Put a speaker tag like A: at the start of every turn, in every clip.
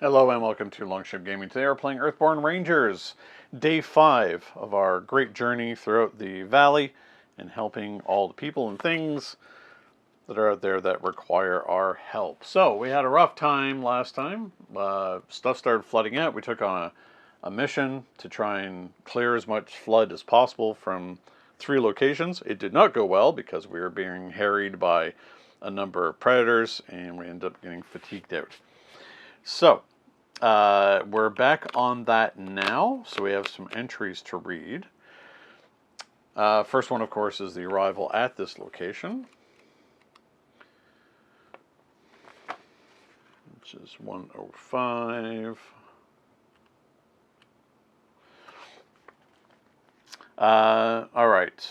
A: Hello and welcome to Longship Gaming. Today we're playing Earthborne Rangers, day 5 of our great journey throughout the valley and helping all the people and things that are out there that require our help. So we had a rough time last time. Stuff started flooding out. We took on a mission to try and clear as much flood as possible from 3 locations. It did not go well because we were being harried by a number of predators and we ended up getting fatigued out. So, we're back on that now, so we have some entries to read. First one, of course, is the arrival at this location, which is 105. All right.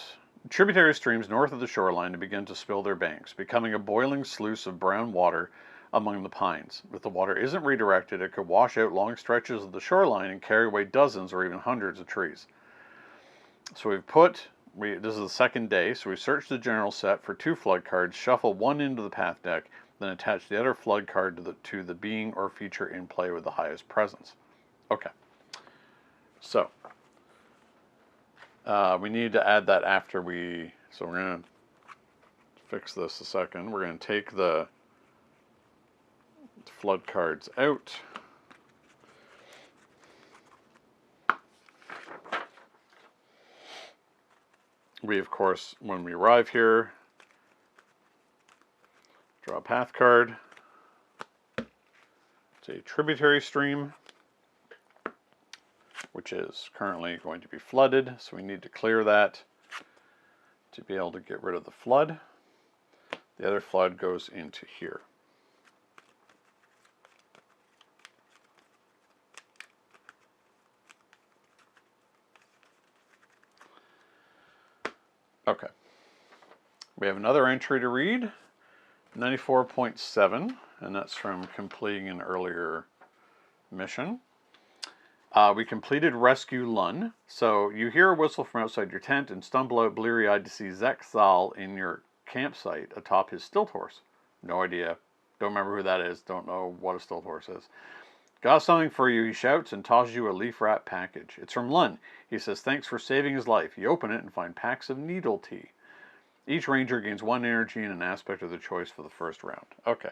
A: Tributary streams north of the shoreline begin to spill their banks, becoming a boiling sluice of brown water among the pines. If the water isn't redirected, it could wash out long stretches of the shoreline and carry away dozens or even hundreds of trees. So this is the second day, so we searched the general set for 2 flood cards, shuffle one into the path deck, then attach the other flood card to the being or feature in play with the highest presence. Okay. So, we need to add that after so we're going to fix this a second. We're going to take the flood cards out. We, of course, when we arrive here, draw a path card. It's a tributary stream, which is currently going to be flooded, so we need to clear that to be able to get rid of the flood. The other flood goes into here. Okay. We have another entry to read, 94.7, and that's from completing an earlier mission. We completed Rescue Lun. So you hear a whistle from outside your tent and stumble out bleary-eyed to see Zexal in your campsite atop his stilt horse. No idea. Don't remember who that is. Don't know what a stilt horse is. Got something for you, he shouts, and tosses you a leaf-wrapped package. It's from Lun. He says thanks for saving his life. You open it and find packs of needle tea. Each ranger gains 1 energy and an aspect of their choice for the first round. Okay.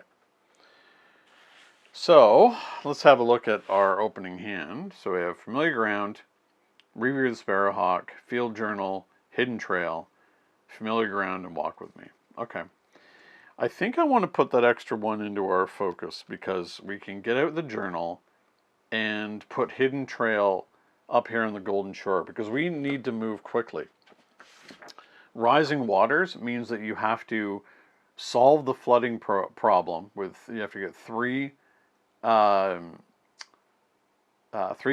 A: So, let's have a look at our opening hand. So we have Familiar Ground, Review the Sparrowhawk, Field Journal, Hidden Trail, Familiar Ground, and Walk With Me. Okay. I think I want to put that extra one into our focus because we can get out the journal and put Hidden Trail up here on the Golden Shore because we need to move quickly. Rising waters means that you have to solve the flooding problem you have to get 3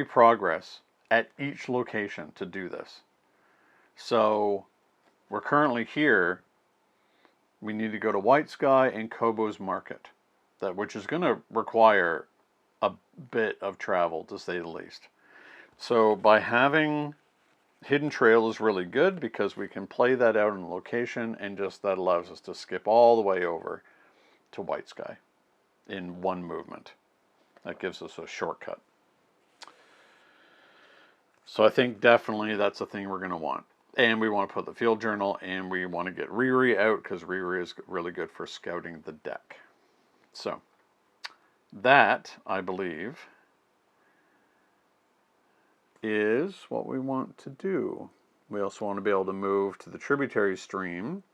A: progress at each location to do this. So we're currently here. We need to go to White Sky and Kobo's Market, which is going to require a bit of travel, to say the least. So by having Hidden Trail is really good because we can play that out in location, and just that allows us to skip all the way over to White Sky in one movement. That gives us a shortcut. So I think definitely that's a thing we're going to want. And we want to put the Field Journal, and we want to get Riri out because Riri is really good for scouting the deck. So that, I believe, is what we want to do. We also want to be able to move to the tributary stream.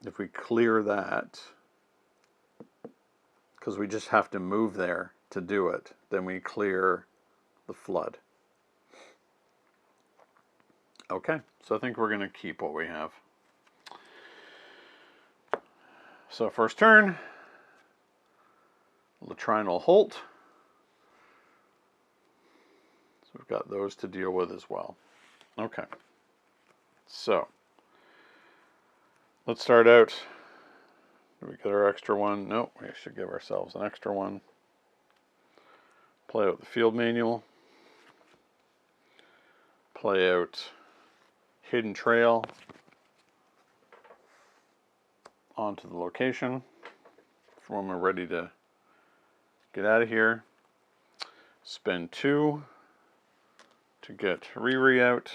A: If we clear that, because we just have to move there to do it, then we clear the flood. Okay, so I think we're going to keep what we have. So first turn, Latrine will Holt. So we've got those to deal with as well. Okay, so let's start out. Do we get our extra one? No, we should give ourselves an extra one. Play out the field manual. play out Hidden Trail onto the location for when we're ready to get out of here. Spend 2 to get Riri out.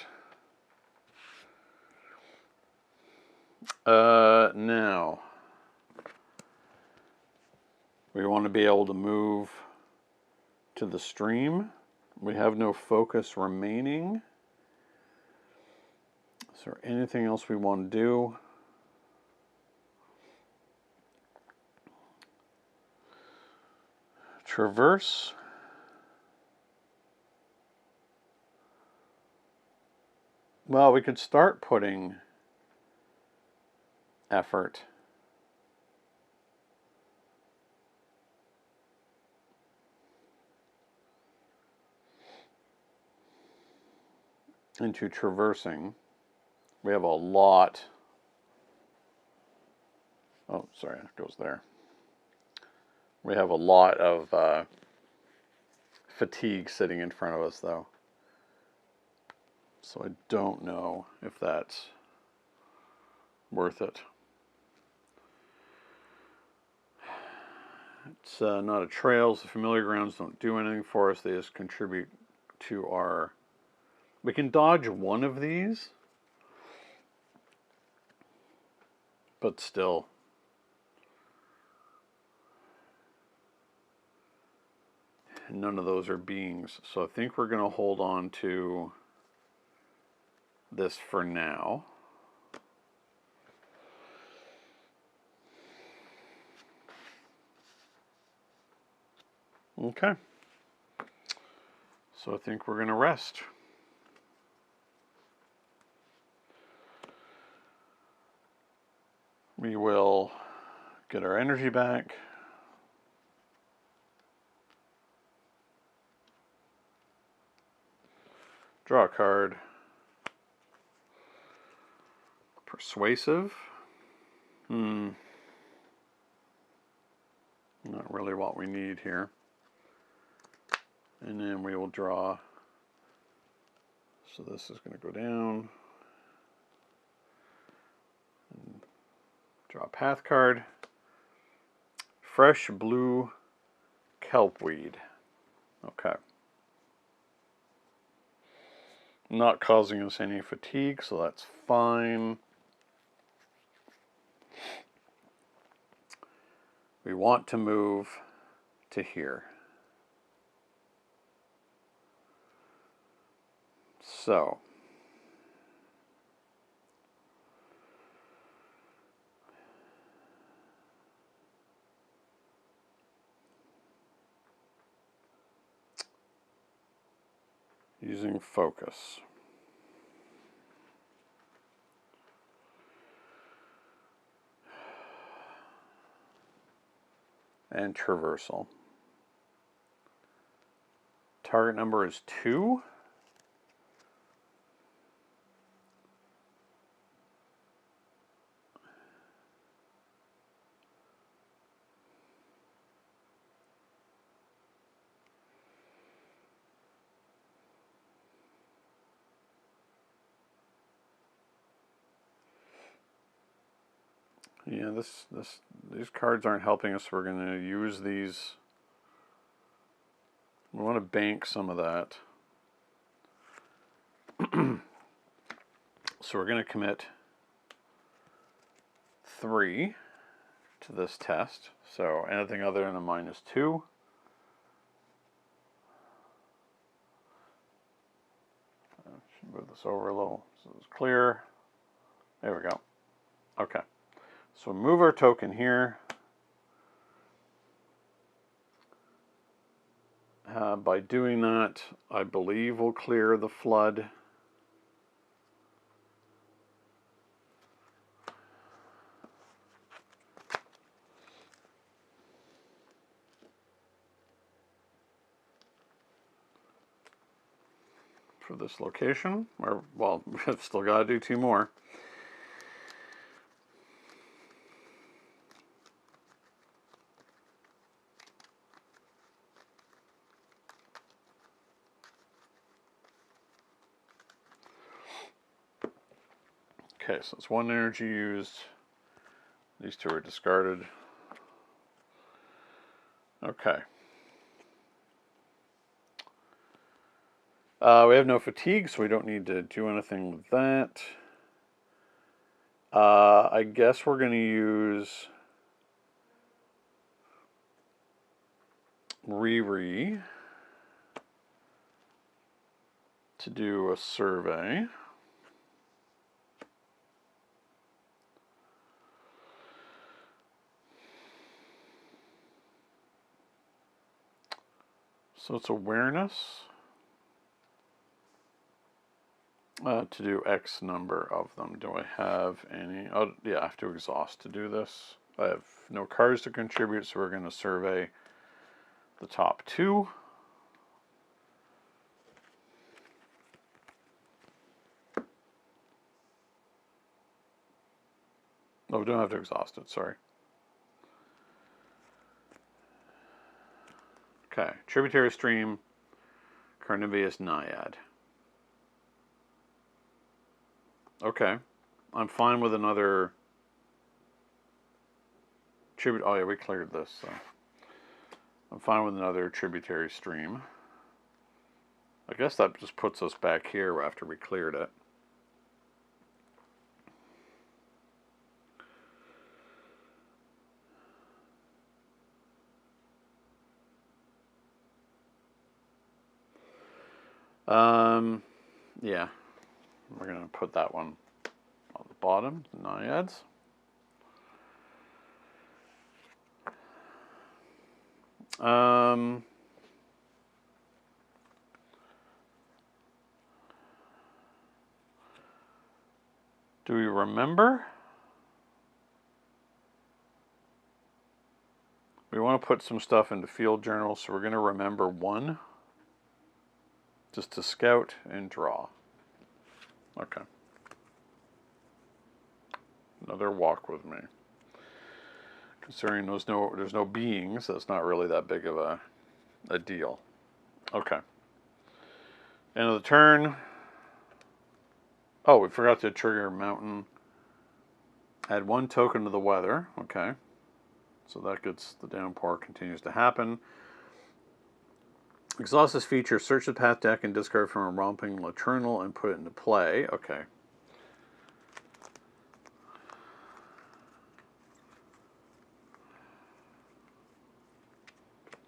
A: Now, we want to be able to move to the stream. We have no focus remaining. Is there anything else we want to do? Traverse. Well, we could start putting effort into traversing. We have a lot. Oh, sorry, it goes there. We have a lot of fatigue sitting in front of us, though. So I don't know if that's worth it. It's not a trail, so familiar grounds don't do anything for us. They just contribute to our... We can dodge one of these, but still. None of those are beings. So I think we're going to hold on to this for now. Okay. So I think we're going to rest. We will get our energy back. Draw a card. Persuasive. Not really what we need here. And then we will draw. So this is going to go down. And draw a path card. Fresh blue kelpweed. Okay. Not causing us any fatigue, so that's fine. We want to move to here. So, using focus. And traversal. Target number is 2. Yeah, these cards aren't helping us. We're going to use these. We want to bank some of that. So we're going to commit 3 to this test. So anything other than a -2. Should move this over a little so it's clear. There we go. Okay. So move our token here. By doing that, I believe we'll clear the flood. For this location, or, well, we've still got to do 2 more. Okay, so it's 1 energy used. These 2 are discarded. Okay. We have no fatigue, so we don't need to do anything with that. I guess we're going to use Riri to do a survey. So it's awareness to do X number of them. Do I have any? Oh, yeah, I have to exhaust to do this. I have no cards to contribute, so we're going to survey the top 2. Oh, we don't have to exhaust it, sorry. Okay, tributary stream, carnivorous naiad. Okay, I'm fine with another tribute. Oh yeah, we cleared this, so I'm fine with another tributary stream. I guess that just puts us back here after we cleared it. Yeah, we're going to put that one on the bottom, the naiads. Do we remember? We want to put some stuff into field journals, so we're going to remember 1. Just to scout and draw. Okay. Another walk with me. Considering there's no beings, that's not really that big of a deal. Okay. End of the turn. Oh, we forgot to trigger mountain. Add 1 token to the weather. Okay. So that gets the downpour continues to happen. Exhaust this feature. Search the path deck and discard from a romping Laternal and put it into play. Okay.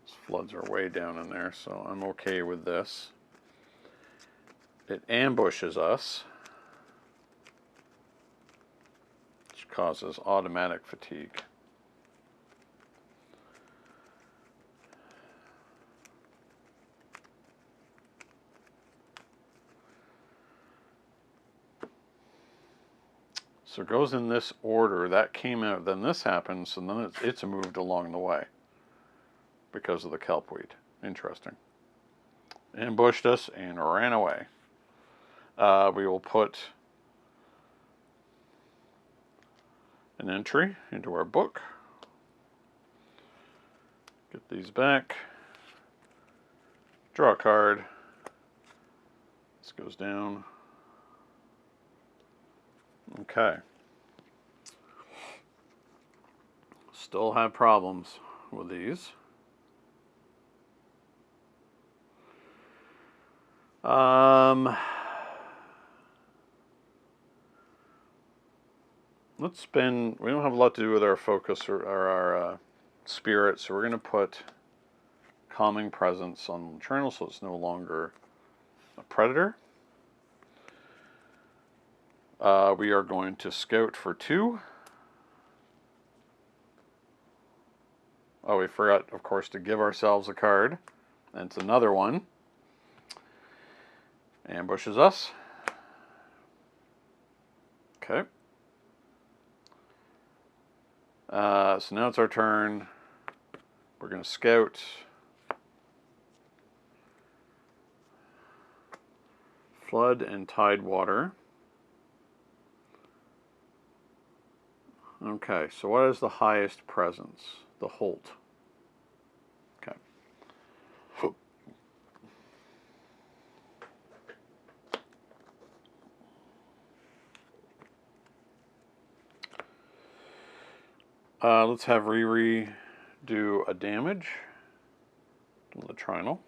A: These floods are way down in there, so I'm okay with this. It ambushes us, which causes automatic fatigue. So it goes in this order. That came out, then this happens, and then it's moved along the way because of the kelpweed. Interesting. Ambushed us and ran away. We will put an entry into our book. Get these back. Draw a card. This goes down. Okay. Still have problems with these. Let's spin. We don't have a lot to do with our focus or our spirit, so we're going to put calming presence on the journal so it's no longer a predator. We are going to scout for 2. Oh, we forgot, of course, to give ourselves a card. And it's another one. Ambushes us. Okay. So now it's our turn. We're going to scout. Flood and tide water. Okay, so what is the highest presence? The Holt. Okay. Let's have Riri do a damage to the Trinal.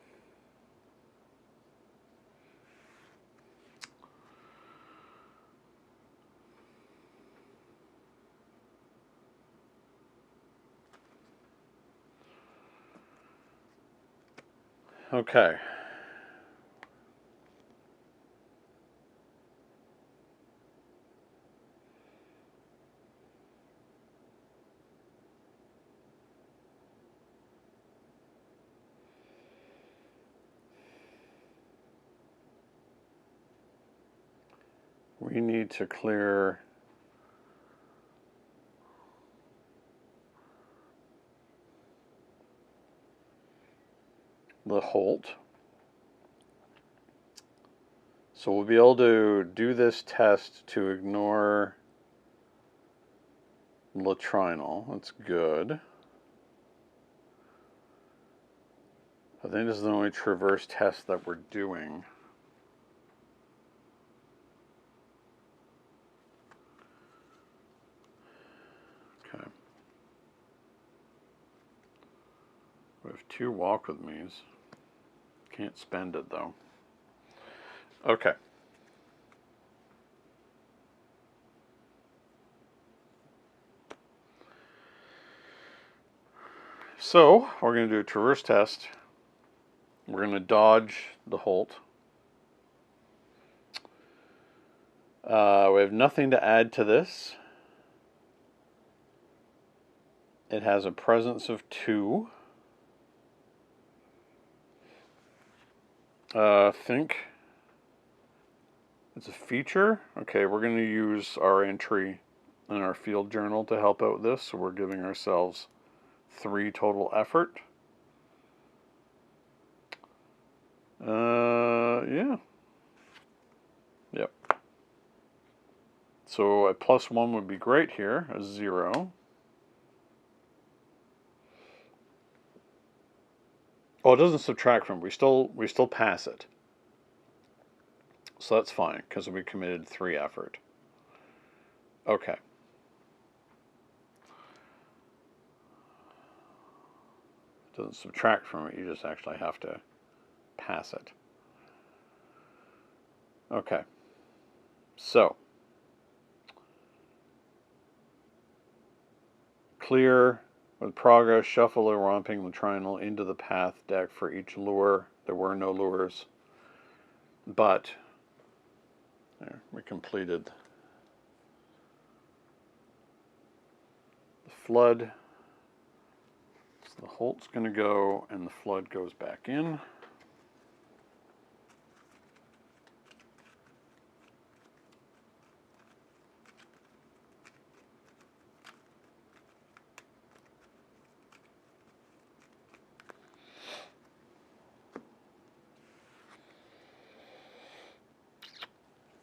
A: Okay. We need to clear the Holt. So we'll be able to do this test to ignore Latrinal. That's good. I think this is the only traverse test that we're doing. Okay. We have 2 walk with me's. Can't spend it though. Okay. So we're going to do a traverse test. We're going to dodge the Holt. We have nothing to add to this. It has a presence of 2. Think it's a feature. Okay, we're going to use our entry in our field journal to help out this. So we're giving ourselves 3 total effort. Yeah. Yep. So a +1 would be great here, a 0. Oh, it doesn't subtract from it. We still pass it. So that's fine, because we committed 3 effort. Okay. It doesn't subtract from it, you just actually have to pass it. Okay. So, clear with progress, shuffle a romping Latrinal into the path deck for each lure. There were no lures, but there, we completed the flood. So the Holt's going to go, and the flood goes back in.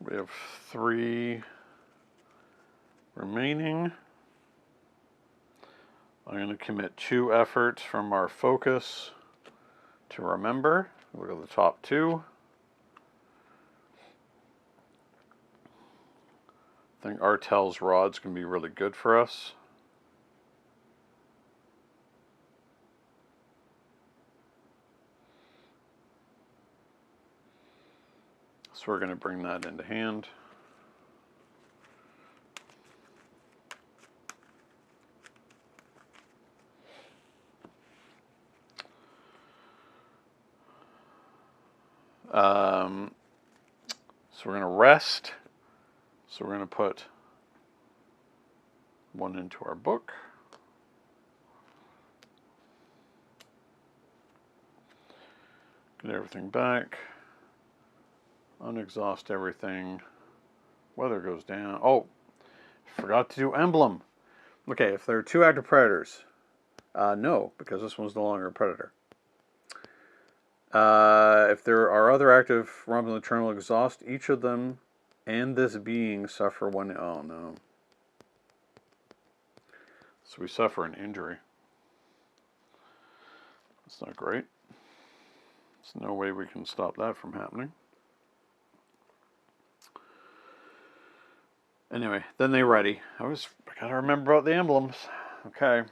A: We have 3 remaining. I'm going to commit 2 efforts from our focus to remember. Look at the top 2. I think Artel's rod's going to be really good for us. So we're going to bring that into hand. So we're going to rest. So we're going to put 1 into our book. Get everything back. Unexhaust everything. Weather goes down. Oh, forgot to do emblem. Okay, if there are 2 active predators, no, because this one's no longer a predator. If there are other active romping Latrinal exhaust, each of them and this being suffer 1. Oh no. So we suffer an injury. That's not great. There's no way we can stop that from happening. Anyway, then they ready. I gotta remember about the emblems. Okay.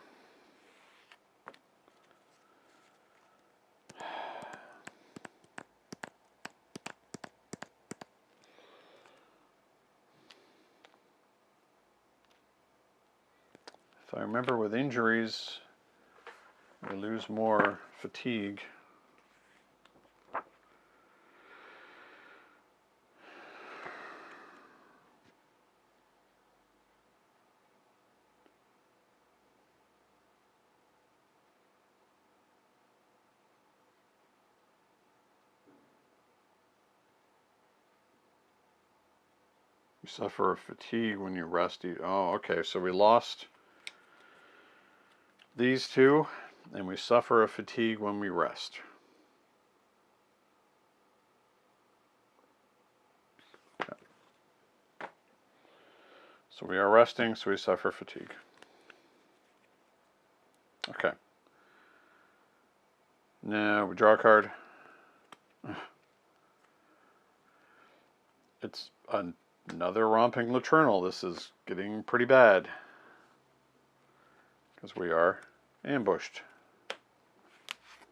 A: If I remember, with injuries, we lose more fatigue. You suffer fatigue when you rest. Oh, okay. So we lost these two, and we suffer a fatigue when we rest. Okay. So we are resting, so we suffer fatigue. Okay. Now we draw a card. It's another romping Laternal. This is getting pretty bad because we are ambushed.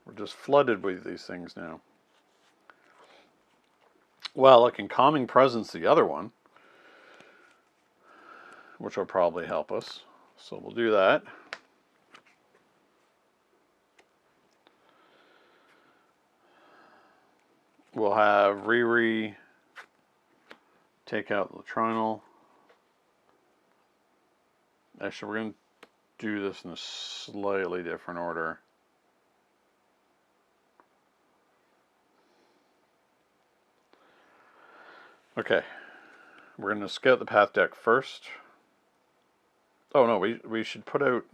A: We're just flooded with these things now. Well, I can Calming Presence the other one, which will probably help us. So we'll do that. We'll have Riri take out Laternal. Actually, we're going to do this in a slightly different order. Okay, we're going to scout the path deck first. Oh no, we should put out...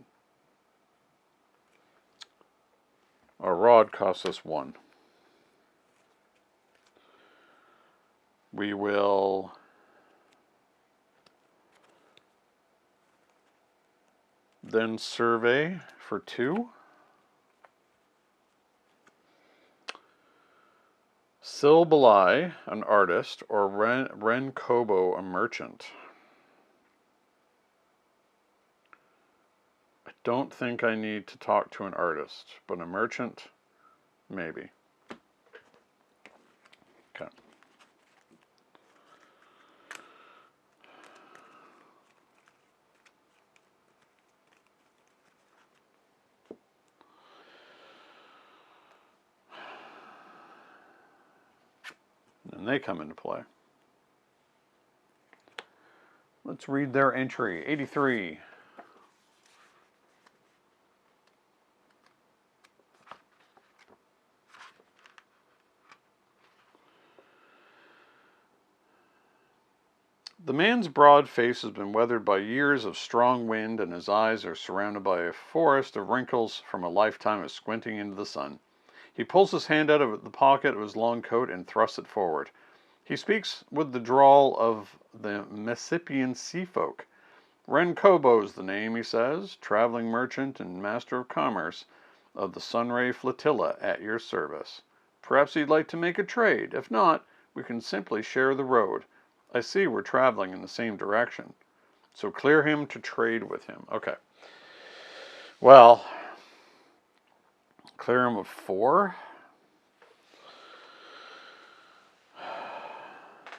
A: Our rod costs us 1. We will... then survey for 2. Silbalai, an artist, or Ren Kobo, a merchant. I don't think I need to talk to an artist, but a merchant, maybe. Okay. And they come into play. Let's read their entry. 83. The man's broad face has been weathered by years of strong wind, and his eyes are surrounded by a forest of wrinkles from a lifetime of squinting into the sun. He pulls his hand out of the pocket of his long coat and thrusts it forward. He speaks with the drawl of the Messipian sea folk. Ren Kobo's the name, he says, traveling merchant and master of commerce of the Sunray Flotilla at your service. Perhaps he'd like to make a trade. If not, we can simply share the road. I see we're traveling in the same direction. So clear him to trade with him. Okay. Well, clear him of 4.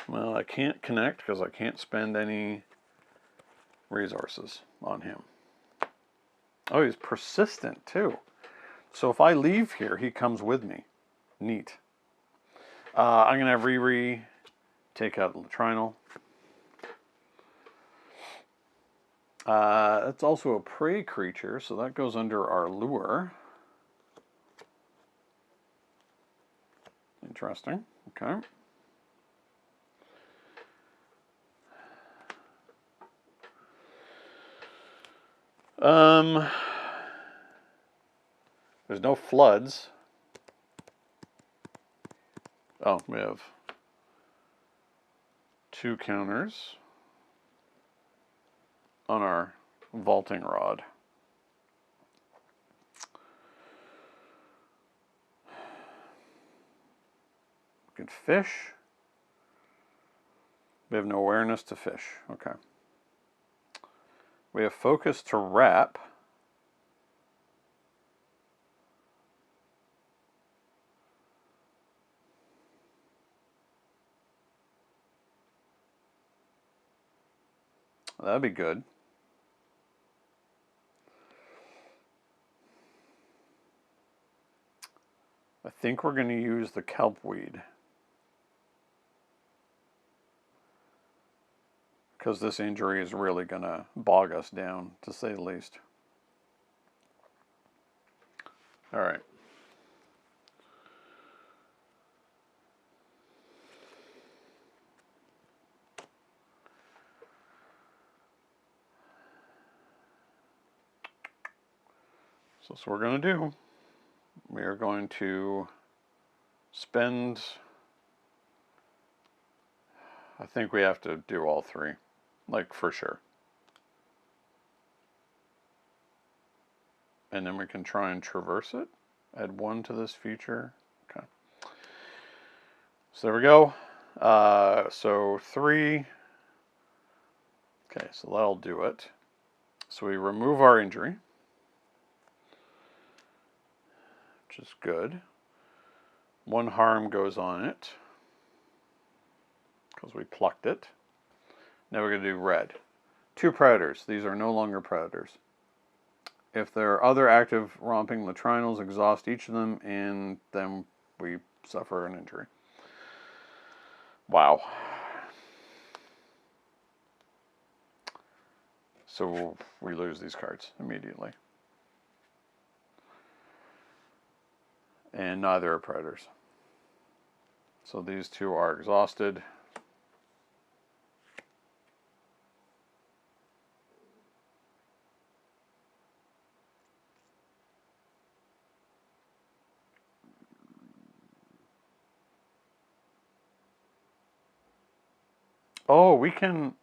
A: Well, I can't connect because I can't spend any resources on him. Oh, he's persistent too. So if I leave here, he comes with me. Neat. I'm going to have Riri take out the Latrinal. It's also a prey creature, so that goes under our lure. Interesting. Okay. There's no floods. Oh, we have 2 counters on our vaulting rod. We can fish. We have no awareness to fish. Okay. We have focus to wrap. That'd be good. I think we're going to use the kelpweed, because this injury is really going to bog us down, to say the least. All right. So that's what we're going to do. We are going to spend... I think we have to do all three, like for sure. And then we can try and traverse it. Add 1 to this feature. Okay. So there we go. So 3. Okay, so that'll do it. So we remove our injury, which is good. 1 harm goes on it, because we plucked it. Now we're going to do red. 2 predators. These are no longer predators. If there are other active romping latrinals, exhaust each of them, and then we suffer an injury. Wow. So we lose these cards immediately. And neither are predators. So these 2 are exhausted. Oh, we can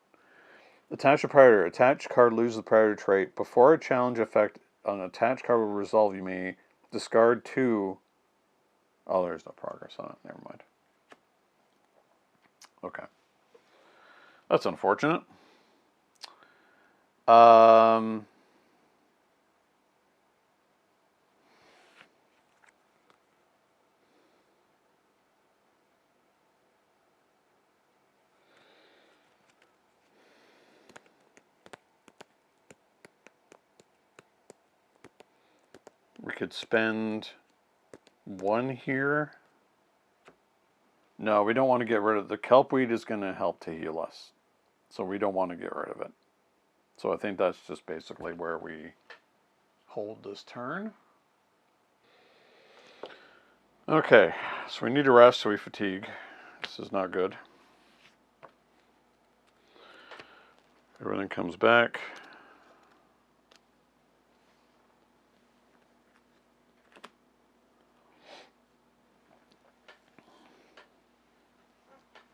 A: attach a predator. Attached card loses the predator trait. Before a challenge effect on an attached card will resolve, you may discard 2. Oh, there's no progress on it. Never mind. Okay. That's unfortunate. We could spend 1 here. No, we don't want to get rid of the kelpweed. Is going to help to heal us, so we don't want to get rid of it. So I think that's just basically where we hold this turn. Okay, so we need to rest, so we fatigue. This is not good. Everything comes back.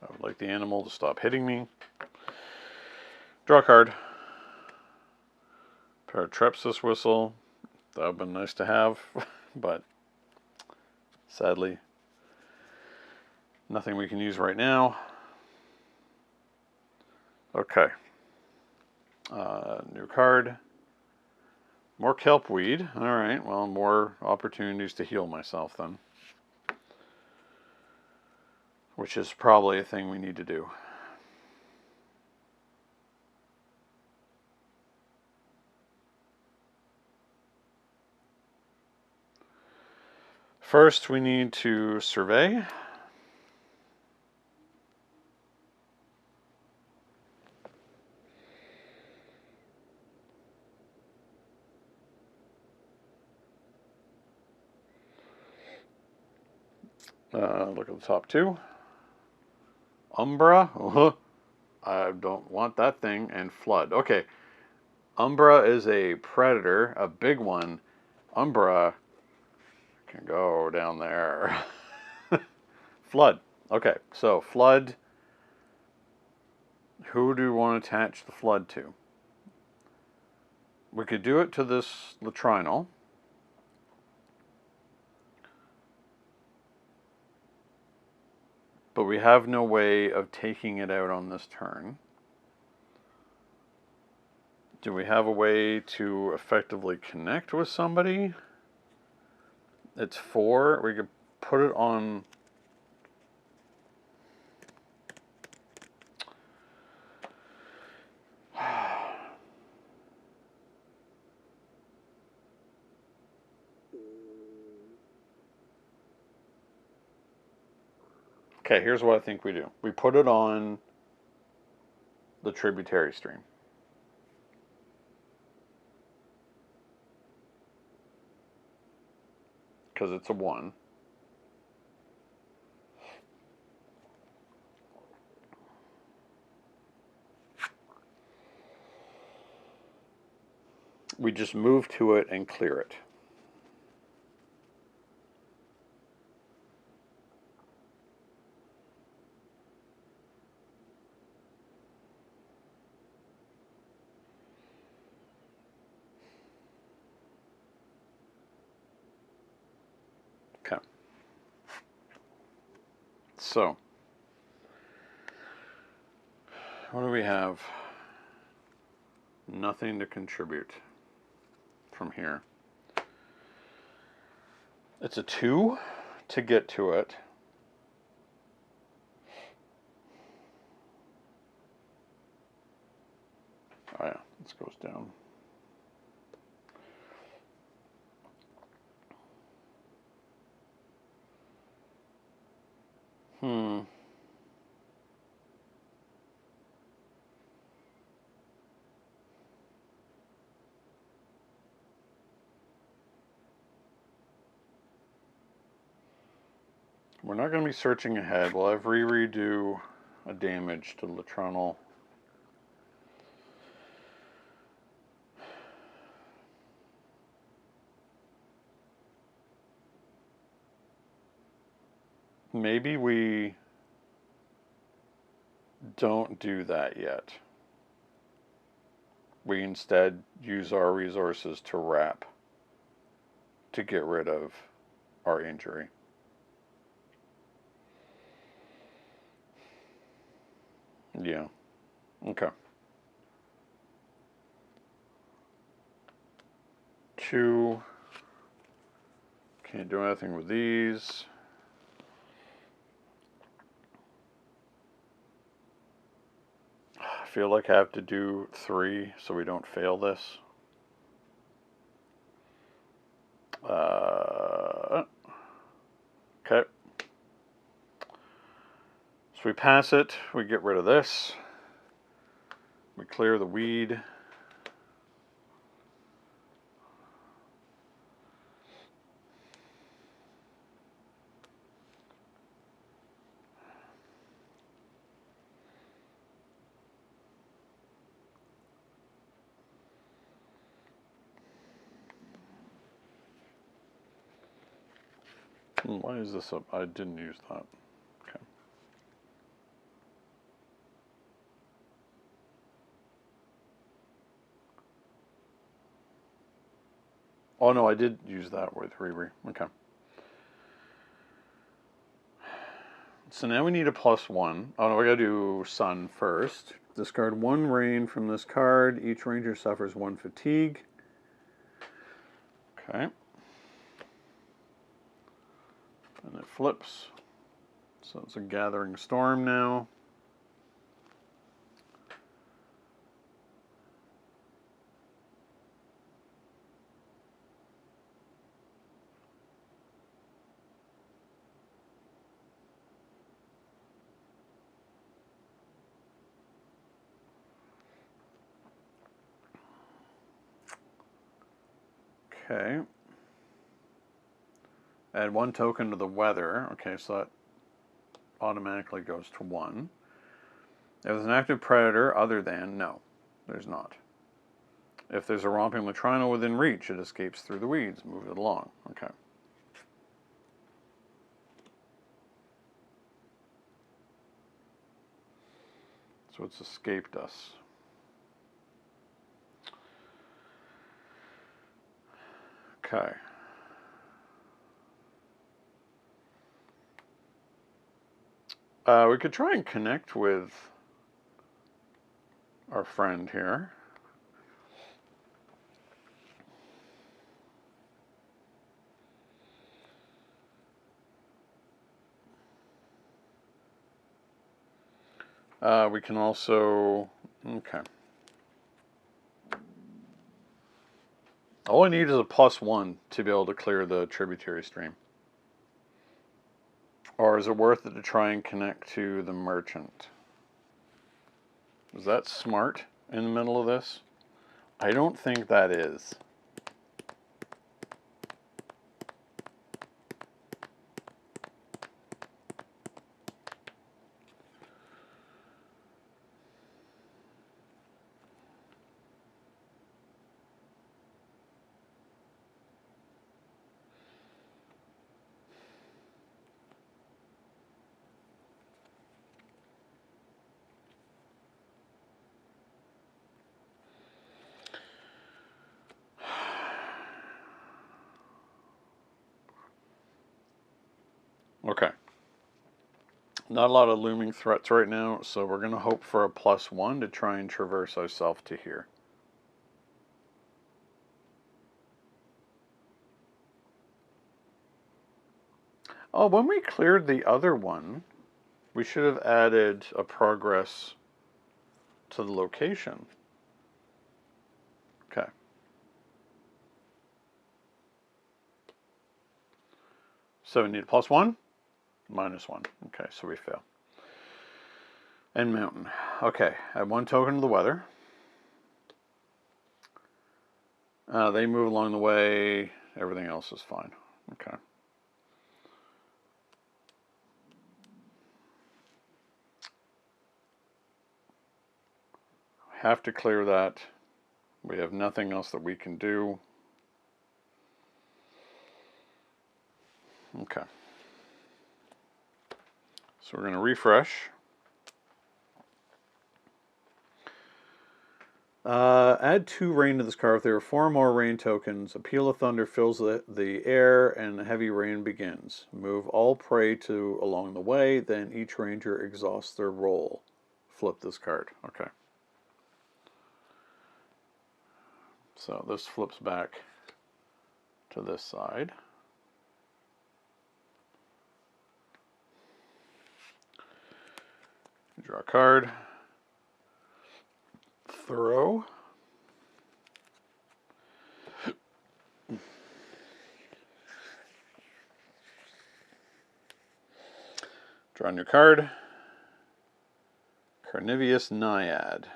A: I would like the animal to stop hitting me. Draw a card. Paratrepsis whistle. That would have been nice to have, but sadly, nothing we can use right now. Okay. New card. More kelpweed. Alright, well, more opportunities to heal myself then. Which is probably a thing we need to do. First, we need to survey. Look at the top 2. Umbra. I don't want that thing. And flood. Okay. Umbra is a predator, a big one. Umbra can go down there. Flood. Okay, so flood. Who do we want to attach the flood to? We could do it to this latrinal. But we have no way of taking it out on this turn. Do we have a way to effectively connect with somebody? It's 4. We could put it on... Okay, here's what I think we do. We put it on the tributary stream. Because it's a 1. We just move to it and clear it. Okay. So, what do we have? Nothing to contribute from here. It's a 2 to get to it. Oh yeah, this goes down. We're not going to be searching ahead. We'll have Riri do a damage to Latronal. Maybe we don't do that yet. We instead use our resources to wrap to get rid of our injury. Yeah. Okay. 2. Can't do anything with these. I feel like I have to do 3 so we don't fail this. Okay. So we pass it, we get rid of this. We clear the weed. Why is this up? I didn't use that. Okay. Oh no, I did use that with Riri. Okay. So now we need a +1. Oh no, we gotta do Sun first. Discard 1 rain from this card. Each ranger suffers 1 fatigue. Okay. And it flips. So it's a gathering storm now. Okay. Add 1 token to the weather. Okay, so that automatically goes to 1. If there's an active predator other than, no, there's not. If there's a romping Latrino within reach, it escapes through the weeds. Move it along. Okay. So it's escaped us. Okay. We could try and connect with our friend here. We can also, okay. All I need is a +1 to be able to clear the tributary stream. Or is it worth it to try and connect to the merchant? Is that smart in the middle of this? I don't think that is. Okay. Not a lot of looming threats right now, so we're going to hope for a +1 to try and traverse ourselves to here. Oh, when we cleared the other one, we should have added a progress to the location. Okay. So we need a +1, -1. Okay, so we fail. And mountain. Okay, add 1 token to the weather. They move along the way. Everything else is fine. Okay. Have to clear that. We have nothing else that we can do. Okay. So we're going to refresh. Add 2 rain to this card. If there are 4 more rain tokens, a peal of thunder fills the air and heavy rain begins. Move all prey to along the way, then each ranger exhausts their roll. Flip this card. Okay. So this flips back to this side. Draw a card. Throw. Draw a new card. Carnivorous Naiad.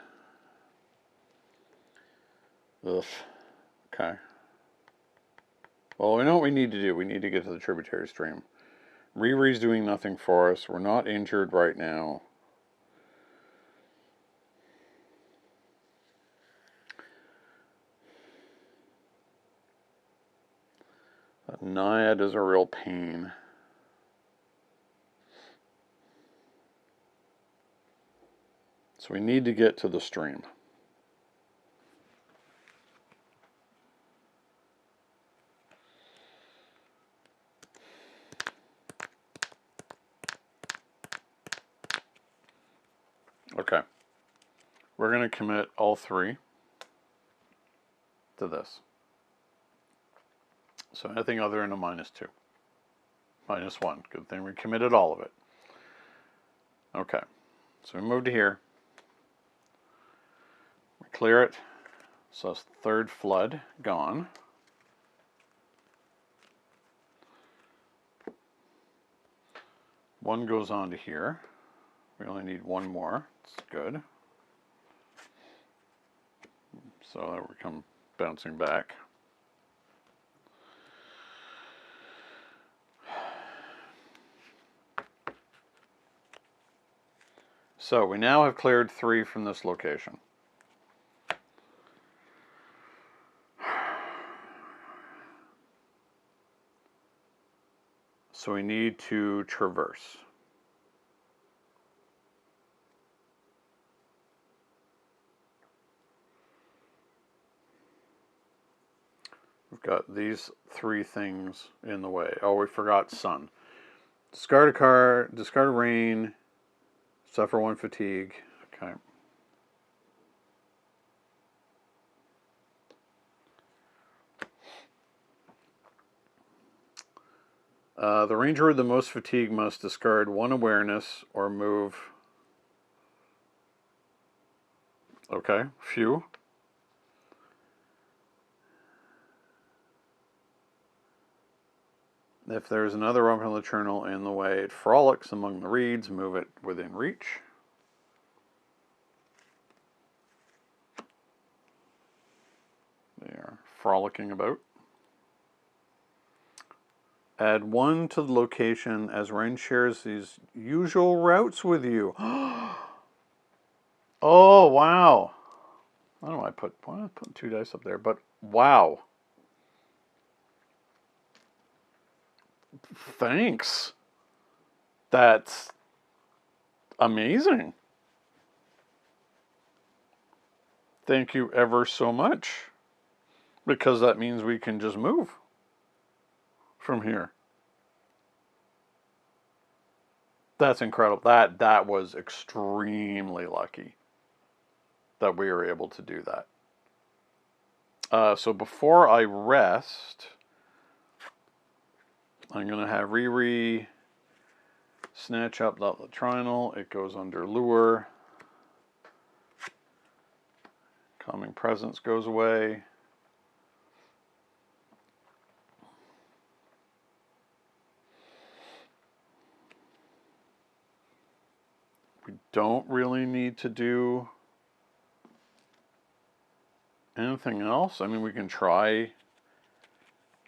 A: Ugh. Okay. Well, we know what we need to do. We need to get to the tributary stream. Riri's doing nothing for us. We're not injured right now. That Naiad is a real pain. So we need to get to the stream. Okay. We're going to commit all 3 to this. So anything other than a -2. -1. Good thing we committed all of it. Okay. So we move to here. We clear it. So it's 3rd flood gone. One goes on to here. We only need 1 more. It's good. So that we come bouncing back. So we now have cleared 3 from this location. So we need to traverse. We've got these 3 things in the way. Oh, we forgot sun. Discard a card, discard a rain, suffer 1 fatigue. Okay. The ranger with the most fatigue must discard 1 awareness or move. Okay, phew. If there is another Rumpeliternal in the way, it frolics among the reeds. Move it within reach. They are frolicking about. Add 1 to the location as range shares these usual routes with you. Oh, wow. I don't know why I put 2 dice up there, but wow. Thanks. That's amazing. Thank you ever so much. Because that means we can just move from here. That's incredible. That was extremely lucky that we were able to do that. So before I rest, I'm going to have Riri snatch up the Latrinal. It goes under Lure. Calming Presence goes away. We don't really need to do anything else. I mean, we can try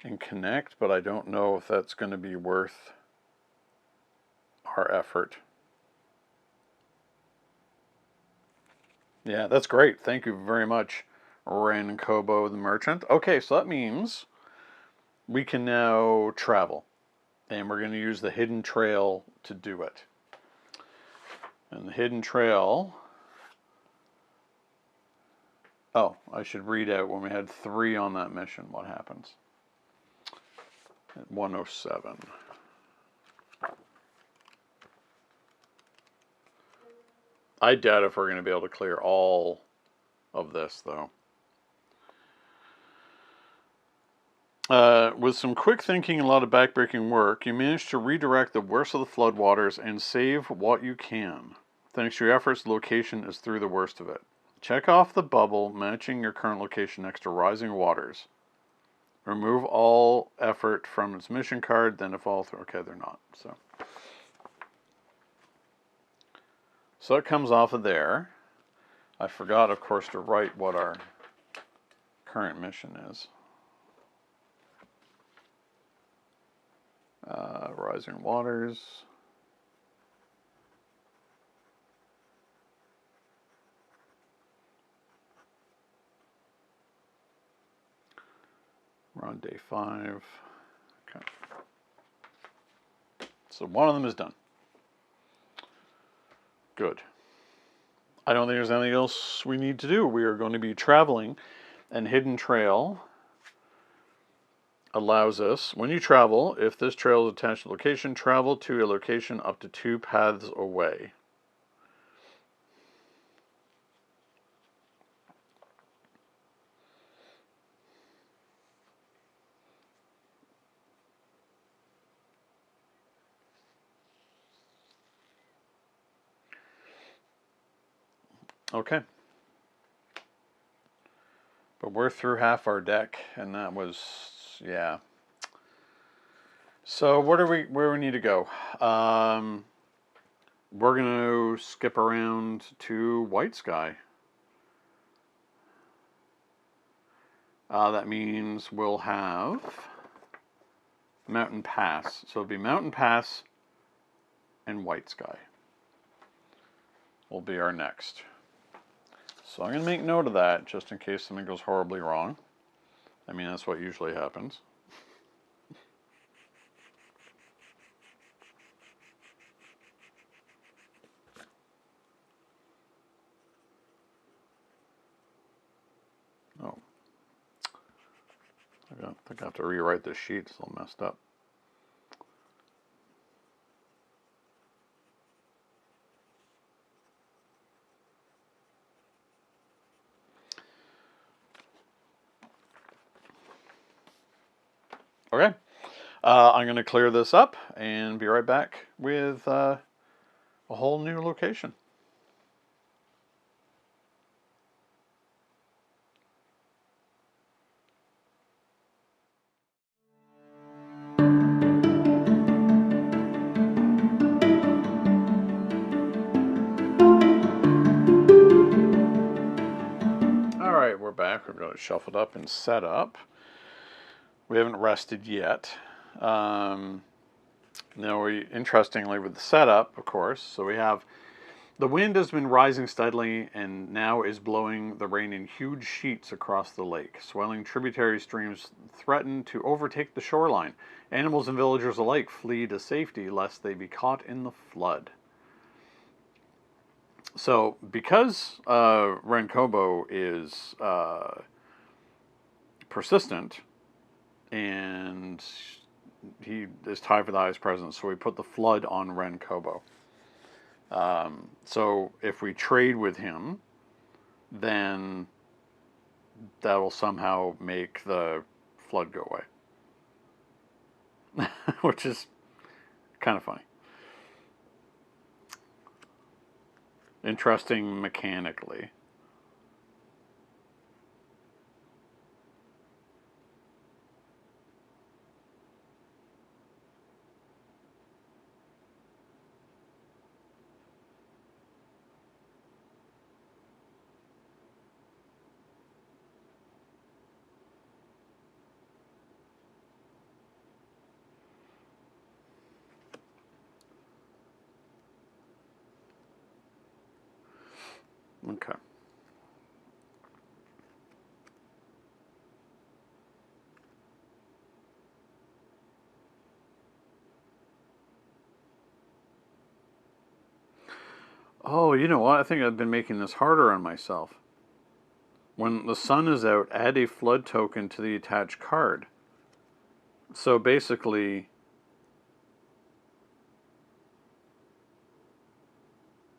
A: and connect, but I don't know if that's going to be worth our effort. Yeah, that's great. Thank you very much, Ren Kobo the Merchant. Okay, so that means we can now travel, and we're going to use the hidden trail to do it. And the hidden trail... Oh, I should read out when we had 3 on that mission, what happens. At 107. I doubt if we're going to be able to clear all of this, though. With some quick thinking and a lot of backbreaking work, you managed to redirect the worst of the floodwaters and save what you can. Thanks to your efforts, the location is through the worst of it. Check off the bubble matching your current location next to rising waters. Remove all effort from its mission card, then if all through... Okay, they're not, So it comes off of there. I forgot, of course, to write what our current mission is. Rising waters. We're on day 5. Okay. So one of them is done. Good. I don't think there's anything else we need to do. We are going to be traveling, and Hidden Trail allows us, when you travel, if this trail is attached to a location, travel to a location up to 2 paths away. Okay. But we're through half our deck, and that was, yeah. So where we need to go? We're going to skip around to White Sky. That means we'll have Mountain Pass. So it'll be Mountain Pass and White Sky will be our next. So I'm going to make note of that just in case something goes horribly wrong. I mean, that's what usually happens. Oh. I think I have to rewrite this sheet. It's all messed up. Okay, I'm going to clear this up and be right back with a whole new location. we've got it shuffled up and set up. We haven't rested yet. Now, interestingly, with the setup, of course, so we have the wind has been rising steadily and now is blowing the rain in huge sheets across the lake. Swelling tributary streams threaten to overtake the shoreline. Animals and villagers alike flee to safety lest they be caught in the flood. So, because Renkobo is persistent and he is tied for the highest presence, so we put the flood on Renkobo. So if we trade with him, then that'll somehow make the flood go away. Which is kind of funny. Interesting mechanically. Okay. Oh, you know what? I think I've been making this harder on myself. When the sun is out, add a flood token to the attached card. So basically,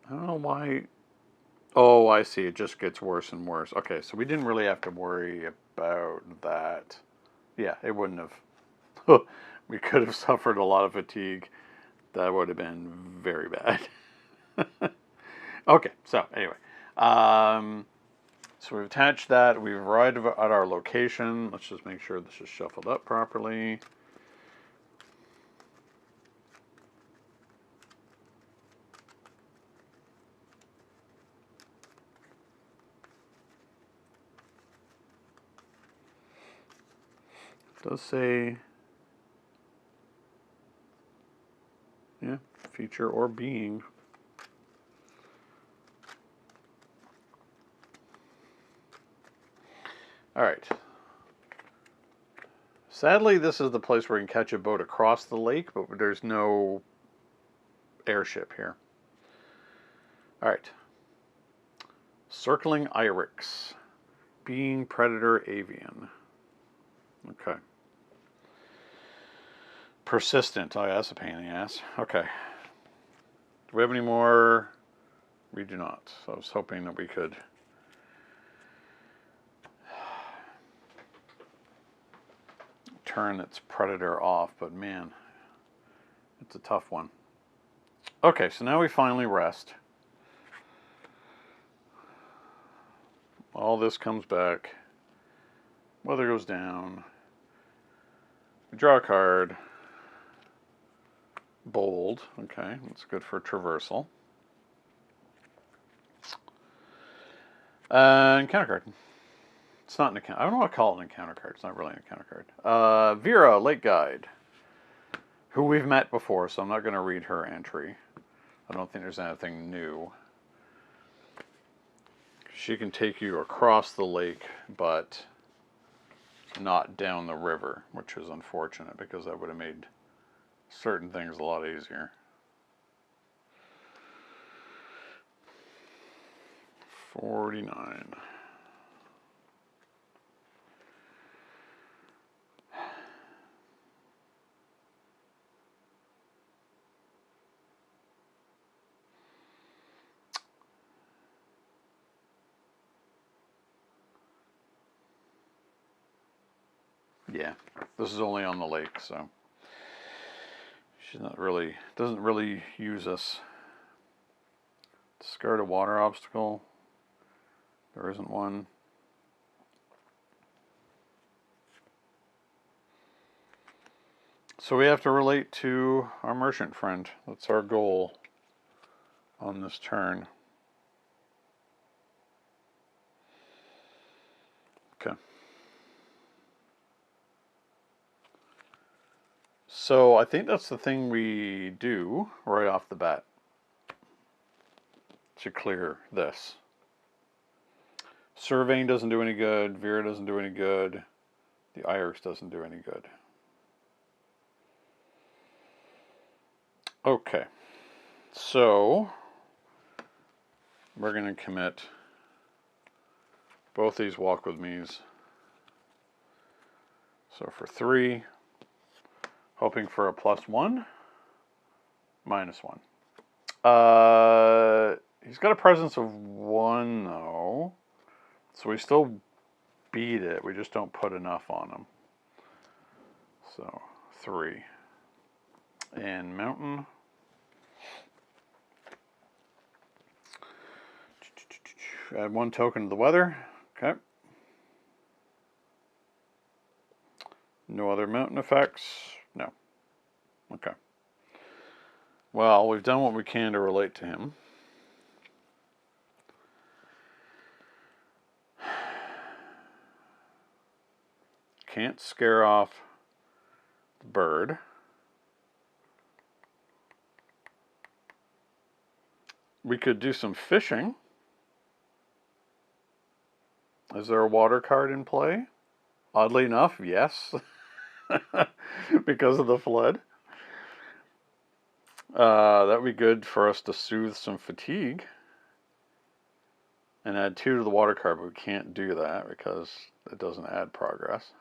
A: I don't know why. Oh, I see. It just gets worse and worse. Okay, so we didn't really have to worry about that. Yeah, it wouldn't have. We could have suffered a lot of fatigue. That would have been very bad. Okay, so anyway. So we've attached that. We've arrived at our location. Let's just make sure this is shuffled up properly. It does say, yeah, feature or being. All right. Sadly, this is the place where you can catch a boat across the lake, but there's no airship here. All right. Circling Iryx. Being predator avian. Okay. Persistent. Oh, yeah, that's a pain in the ass. Okay. Do we have any more? We do not. So I was hoping that we could turn its predator off, but man, it's a tough one. Okay, so now we finally rest. All this comes back. Weather goes down. We draw a card. Bold. Okay, that's good for traversal. Encounter card. It's not an encounter. I don't know what to call it an encounter card. It's not really an encounter card. Vera, Lake Guide, who we've met before, so I'm not going to read her entry. I don't think there's anything new. She can take you across the lake, but not down the river, which is unfortunate because that would have made certain things a lot easier. 49. Yeah, this is only on the lake, so she's not really, doesn't really use us. Discard a water obstacle. There isn't one. So we have to relate to our merchant friend. That's our goal on this turn. Okay. So I think that's the thing we do right off the bat to clear this. Surveying doesn't do any good. Vera doesn't do any good. The IRIX doesn't do any good. Okay. So we're going to commit both these walk with me's. So for 3, hoping for a +1, -1. He's got a presence of 1 though, so we still beat it. We just don't put enough on him. So 3 and mountain. Add 1 token to the weather. Okay. No other mountain effects? No. Okay. Well, we've done what we can to relate to him. Can't scare off the bird. We could do some fishing. Is there a water card in play? Oddly enough, yes. Because of the flood. That would be good for us to soothe some fatigue. And add 2 to the water card, but we can't do that because it doesn't add progress.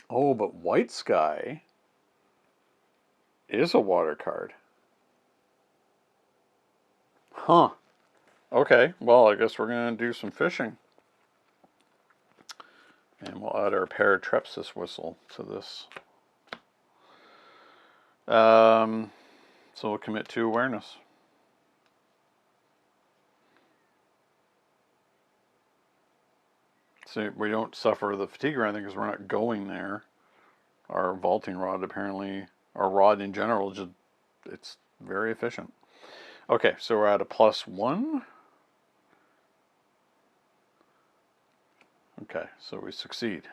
A: Oh, but White Sky is a water card. Huh. Okay, well, I guess we're going to do some fishing. And we'll add our Paratrepsis whistle to this. So we'll commit to awareness. So we don't suffer the fatigue or anything because we're not going there. Our vaulting rod apparently, our rod in general, just it's very efficient. Okay, so we're at a +1. Okay, so we succeed.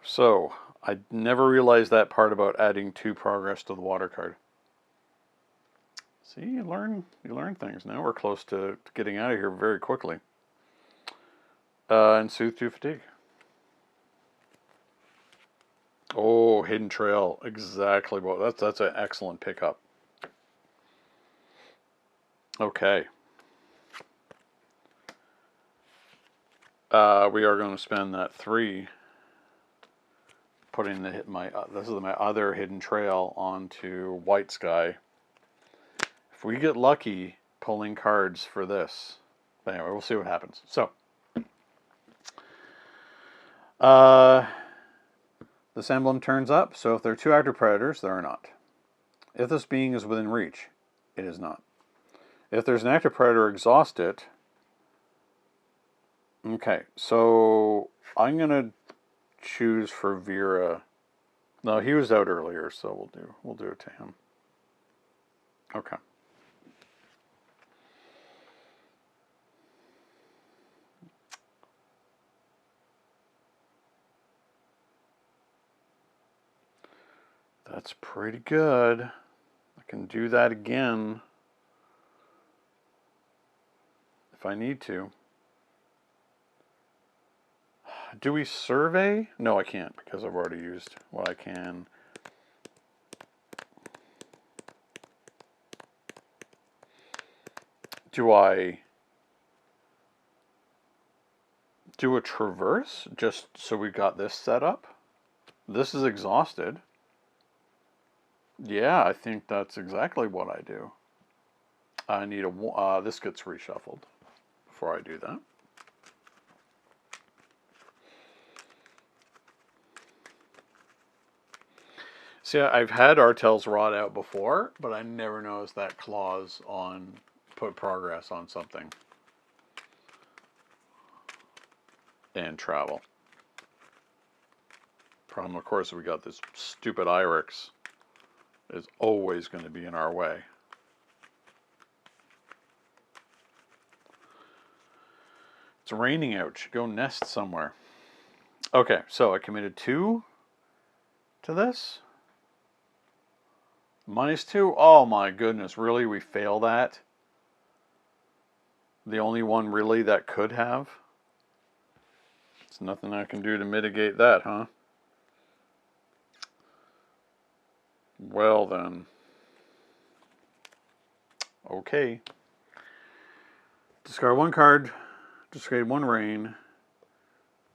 A: So I never realized that part about adding 2 progress to the water card. See, you learn things. Now we're close to getting out of here very quickly. And soothe 2 fatigue. Oh, Hidden Trail. Exactly what that's an excellent pickup. Okay. We are going to spend that 3 putting this is my other Hidden Trail onto White Sky. If we get lucky pulling cards for this, but anyway, we'll see what happens. So, this emblem turns up. So if there are 2 active predators, there are not. If this being is within reach, it is not. If there's an active predator, exhaust it. Okay, so I'm gonna choose for Vera. No, he was out earlier, so we'll do it to him. Okay. That's pretty good. I can do that again if I need to. Do we survey? No, I can't because I've already used what I can. Do I do a traverse just so we got this set up? This is exhausted. Yeah, I think that's exactly what I do. I need a, this gets reshuffled before I do that. See, I've had Artel's Rod out before, but I never noticed that clause on put progress on something. And travel. Problem, of course, we got this stupid IRIX is always going to be in our way. It's raining out. Should go nest somewhere. Okay, so I committed 2 to this. -2. Oh my goodness, really? We fail that? The only one really that could have? There's nothing I can do to mitigate that, huh? Well then. Okay. Discard 1 card. Discard 1 rain.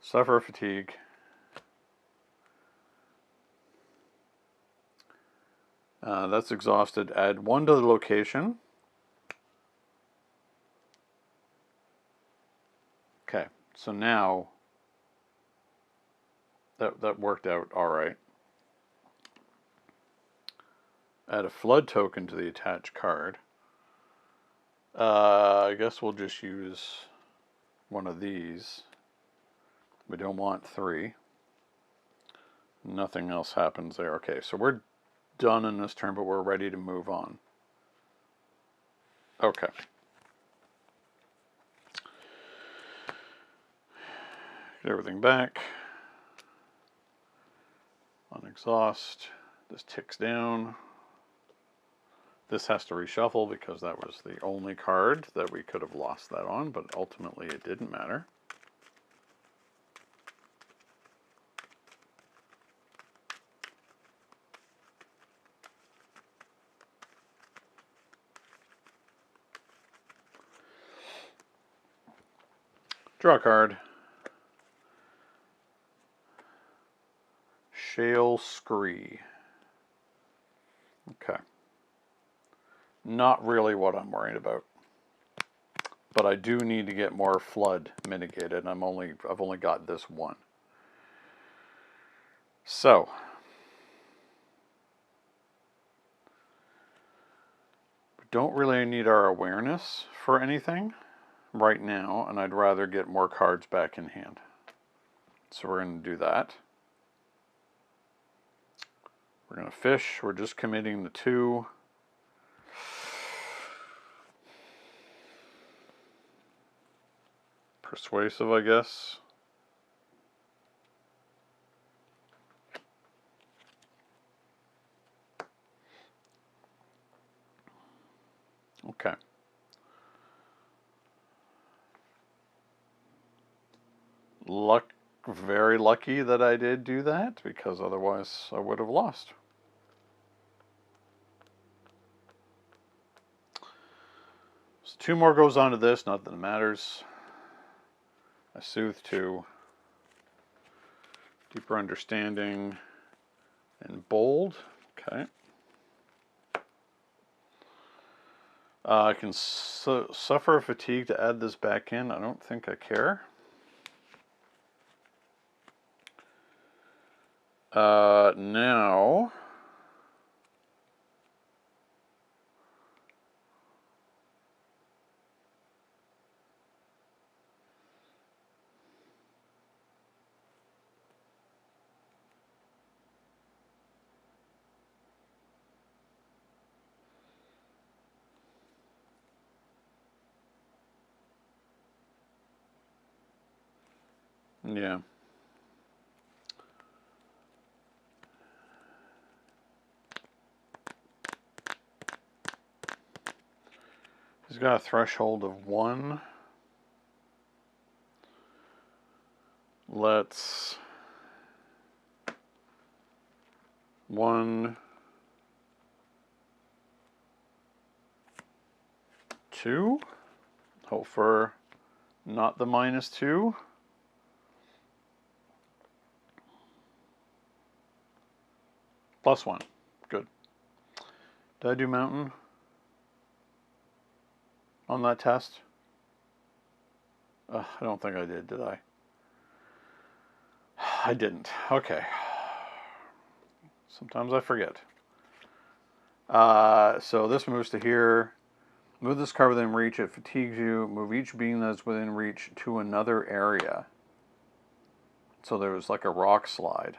A: Suffer fatigue. That's exhausted. Add 1 to the location. Okay, so now that worked out all right. Add a flood token to the attached card. I guess we'll just use one of these. We don't want 3. Nothing else happens there. Okay, so we're done in this turn, but we're ready to move on. Okay. Get everything back. Unexhaust. This ticks down. This has to reshuffle because that was the only card that we could have lost that on, but ultimately it didn't matter. Draw a card. Shale Scree. Okay. Not really what I'm worried about. But I do need to get more flood mitigated. I've only got this 1. So we don't really need our awareness for anything right now, and I'd rather get more cards back in hand. So we're going to do that. We're going to fish. We're just committing the 2. Persuasive, I guess. Okay. Very lucky that I did do that, because otherwise I would have lost. So 2 more goes on to this, not that it matters. I soothe 2. Deeper understanding and bold. Okay. I can suffer fatigue to add this back in. I don't think I care. Now yeah. He's got a threshold of 1. Let's 1, 2. Hope for not the -2. +1. Good. Did I do mountain on that test? I don't think I did I? I didn't. Okay. Sometimes I forget. So this moves to here. Move this card within reach. It fatigues you. Move each being that's within reach to another area. So there was like a rock slide.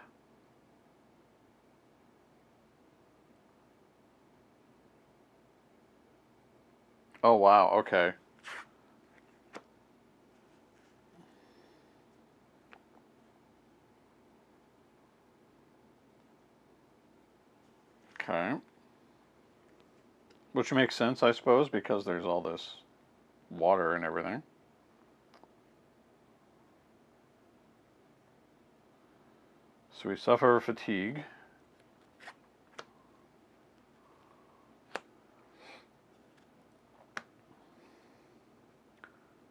A: Oh, wow. Okay. Okay. Which makes sense, I suppose, because there's all this water and everything. So we suffer fatigue.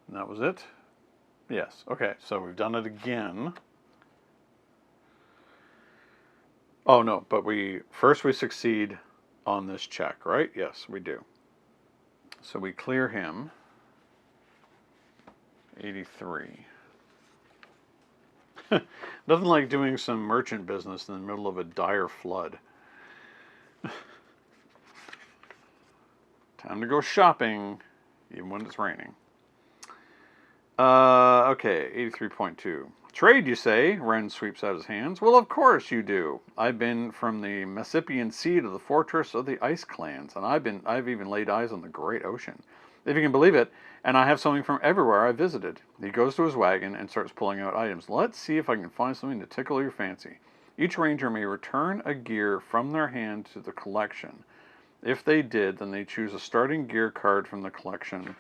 A: And that was it? Yes. Okay, so we've done it again. Oh, no, but first we succeed on this check, right? Yes, we do. So we clear him. 83. Nothing like doing some merchant business in the middle of a dire flood. Time to go shopping, even when it's raining. Okay, 83.2. Trade, you say? Ren sweeps out his hands. Well, of course you do. I've been from the Messipian Sea to the fortress of the Ice Clans, and I've even laid eyes on the Great Ocean, if you can believe it, and I have something from everywhere I visited. He goes to his wagon and starts pulling out items. Let's see if I can find something to tickle your fancy. Each ranger may return a gear from their hand to the collection. If they did, then they choose a starting gear card from the collection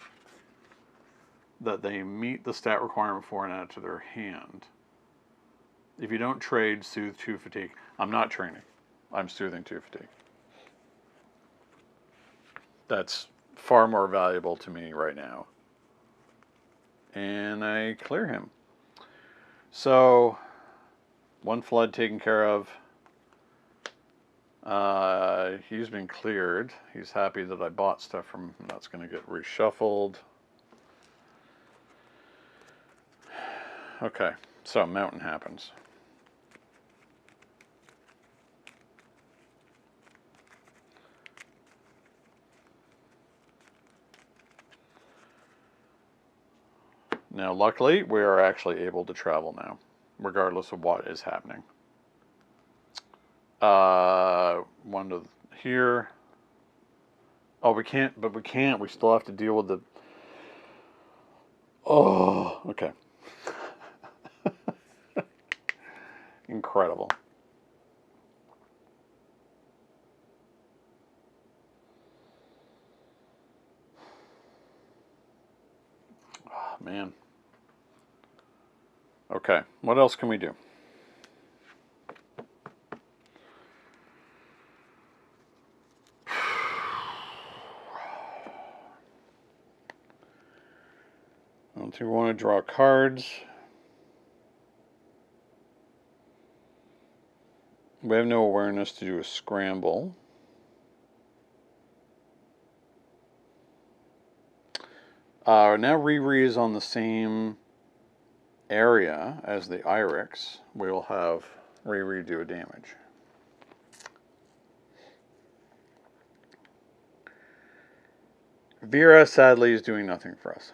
A: that they meet the stat requirement for and add to their hand. If you don't trade, soothe 2 fatigue. I'm not training. I'm soothing 2 fatigue. That's far more valuable to me right now. And I clear him. So, 1 flood taken care of. He's been cleared. He's happy that I bought stuff from him. That's going to get reshuffled. Okay, so mountain happens. Now, luckily, we are actually able to travel now, regardless of what is happening. One to here. Oh, we can't, but we can't. We still have to deal with the... Oh, okay. Incredible. Oh, man. Okay, what else can we do? I don't think we want to draw cards. We have no awareness to do a scramble. Now Riri is on the same area as the Irix. We will have Riri do a damage. Vera, sadly, is doing nothing for us.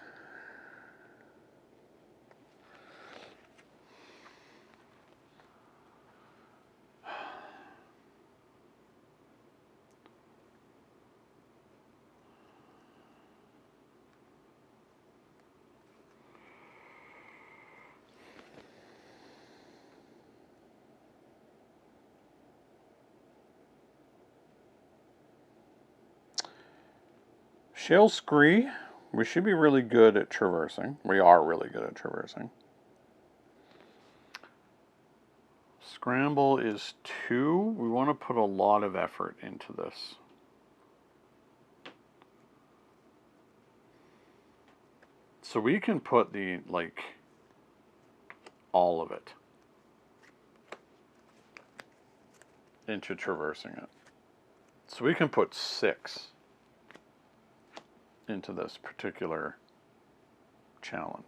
A: Shale Scree, we should be really good at traversing. We are really good at traversing. Scramble is 2. We want to put a lot of effort into this. So we can put the, like, all of it into traversing it. So we can put 6 into this particular challenge.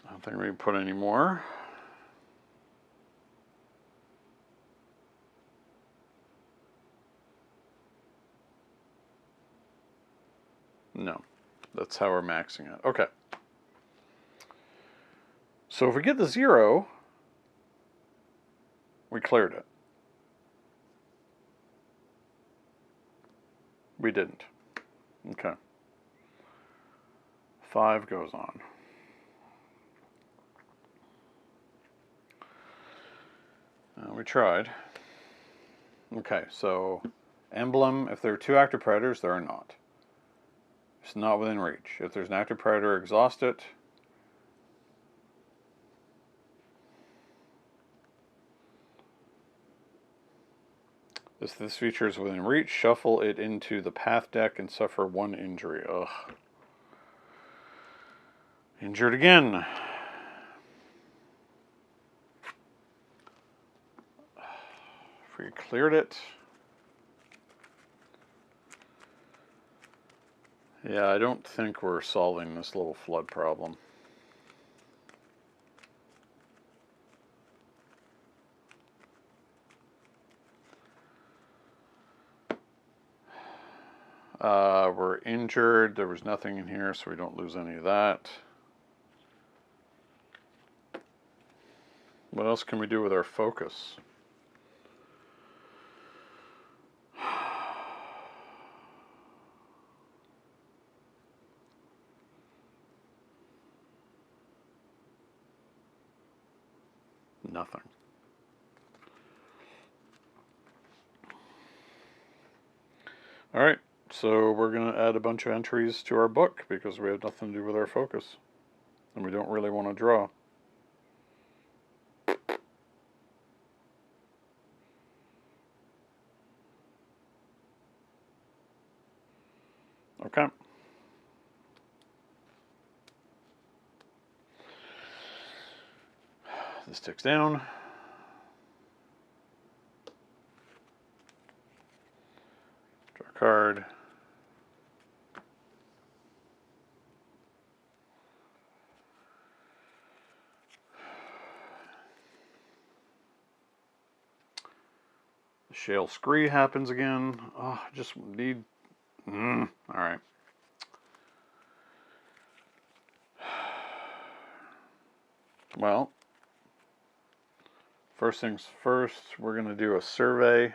A: I don't think we can put any more. No, that's how we're maxing it. Okay. So if we get the 0, we cleared it. We didn't. Okay. 5 goes on. We tried. Okay, so emblem, if there are 2 active predators, there are not. It's not within reach. If there's an active predator, exhaust it. If this feature is within reach, shuffle it into the path deck and suffer 1 injury. Ugh. Injured again. If we cleared it. Yeah, I don't think we're solving this little flood problem. We're injured. There was nothing in here, so we don't lose any of that. What else can we do with our focus? Nothing. All right, so we're going to add a bunch of entries to our book because we have nothing to do with our focus. And we don't really want to draw. Okay. This ticks down. Draw a card. The Shale Scree happens again. Oh, I just need... all right. Well, first things first, we're going to do a survey.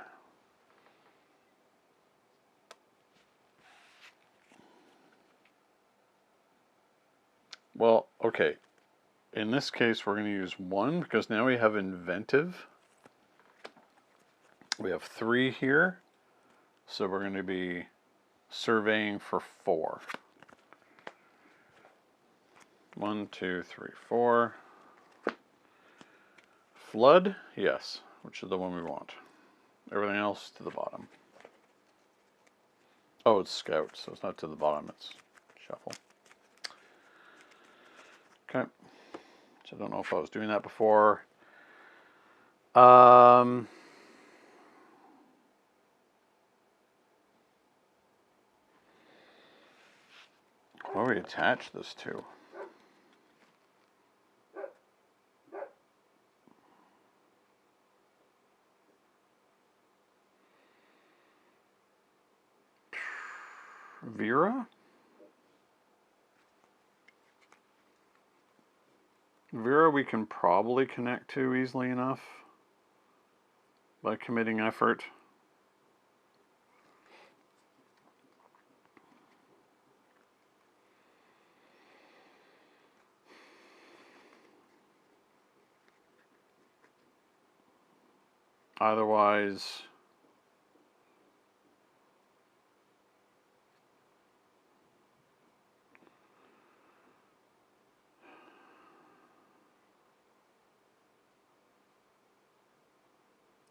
A: Well, okay. In this case, we're going to use 1 because now we have inventive. We have 3 here. So we're going to be surveying for 4. 1, 2, 3, 4. Flood, yes, which is the one we want. Everything else to the bottom. Oh, it's scout, so it's not to the bottom, it's shuffle. Okay, so I don't know if I was doing that before. What do we attach this to? Vera? Vera we can probably connect to easily enough by committing effort. Otherwise,